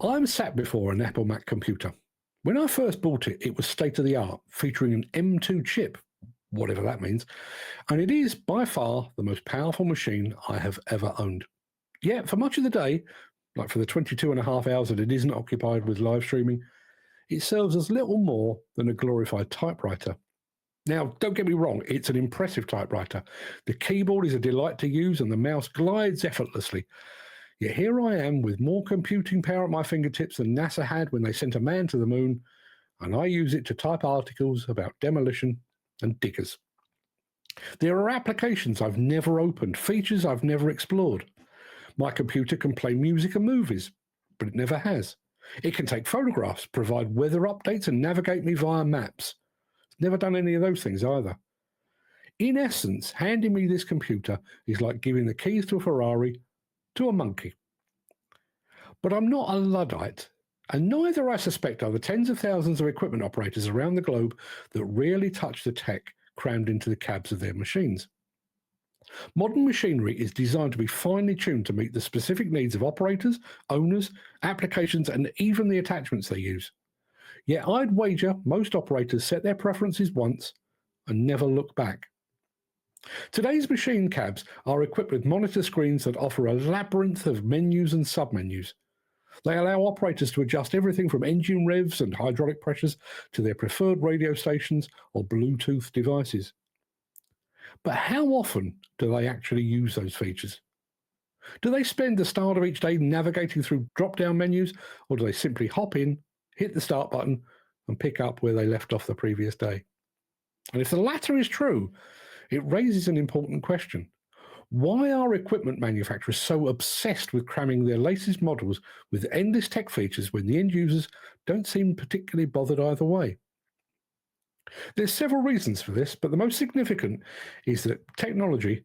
I'm sat before an Apple Mac computer. When I first bought it, it was state-of-the-art, featuring an M2 chip, whatever that means, and it is by far the most powerful machine I have ever owned. Yet, for much of the day, like for the 22 and a half hours that it isn't occupied with live streaming, it serves as little more than a glorified typewriter. Now, don't get me wrong, it's an impressive typewriter. The keyboard is a delight to use and the mouse glides effortlessly. Yet here I am with more computing power at my fingertips than NASA had when they sent a man to the moon, and I use it to type articles about demolition and diggers. There are applications I've never opened, features I've never explored. My computer can play music and movies, but it never has. It can take photographs, provide weather updates, and navigate me via maps. It's never done any of those things either. In essence, handing me this computer is like giving the keys to a Ferrari to a monkey. But I'm not a Luddite, and neither, I suspect, are the tens of thousands of equipment operators around the globe that rarely touch the tech crammed into the cabs of their machines. Modern machinery is designed to be finely tuned to meet the specific needs of operators, owners, applications, and even the attachments they use. Yet I'd wager most operators set their preferences once and never look back. Today's machine cabs are equipped with monitor screens that offer a labyrinth of menus and submenus. They allow operators to adjust everything from engine revs and hydraulic pressures to their preferred radio stations or Bluetooth devices. But how often do they actually use those features? Do they spend the start of each day navigating through drop-down menus, or do they simply hop in, hit the start button, and pick up where they left off the previous day? And if the latter is true, it raises an important question. Why are equipment manufacturers so obsessed with cramming their latest models with endless tech features when the end users don't seem particularly bothered either way? There's several reasons for this, but the most significant is that technology,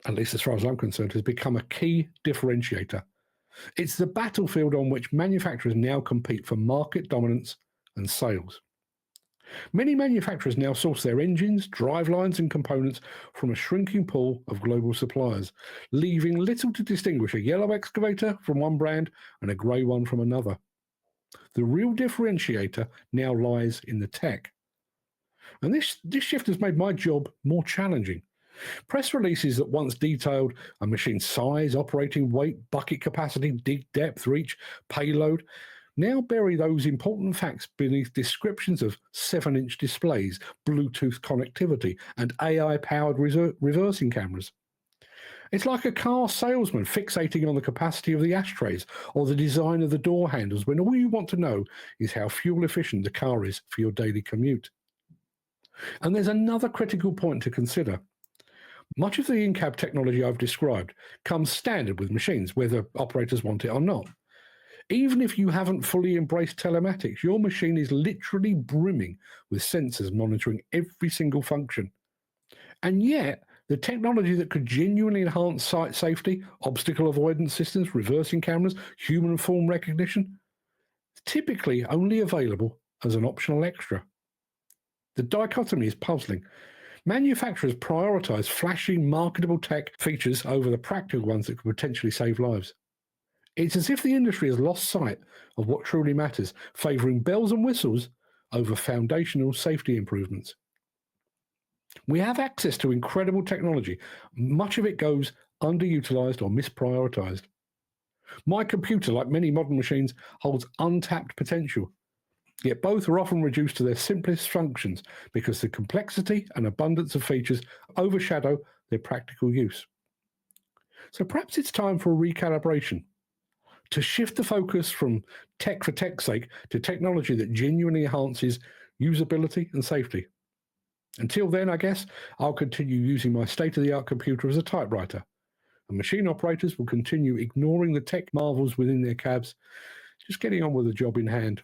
at least as far as I'm concerned, has become a key differentiator. It's the battlefield on which manufacturers now compete for market dominance and sales. Many manufacturers now source their engines, drivelines, and components from a shrinking pool of global suppliers, leaving little to distinguish a yellow excavator from one brand and a grey one from another. The real differentiator now lies in the tech. And this shift has made my job more challenging. Press releases that once detailed a machine's size, operating weight, bucket capacity, dig depth, reach, payload, now bury those important facts beneath descriptions of 7-inch displays, Bluetooth connectivity, and AI-powered reversing cameras. It's like a car salesman fixating on the capacity of the ashtrays or the design of the door handles when all you want to know is how fuel efficient the car is for your daily commute. And there's another critical point to consider. Much of the in-cab technology I've described comes standard with machines, whether operators want it or not. Even if you haven't fully embraced telematics, your machine is literally brimming with sensors monitoring every single function. And yet, the technology that could genuinely enhance site safety, obstacle avoidance systems, reversing cameras, human form recognition, is typically only available as an optional extra. The dichotomy is puzzling. Manufacturers prioritize flashy, marketable tech features over the practical ones that could potentially save lives. It's as if the industry has lost sight of what truly matters, favoring bells and whistles over foundational safety improvements. We have access to incredible technology. Much of it goes underutilized or misprioritized. My computer, like many modern machines, holds untapped potential. Yet both are often reduced to their simplest functions because the complexity and abundance of features overshadow their practical use. So perhaps it's time for a recalibration, to shift the focus from tech for tech's sake to technology that genuinely enhances usability and safety. Until then, I guess, I'll continue using my state-of-the-art computer as a typewriter, and machine operators will continue ignoring the tech marvels within their cabs, just getting on with the job in hand.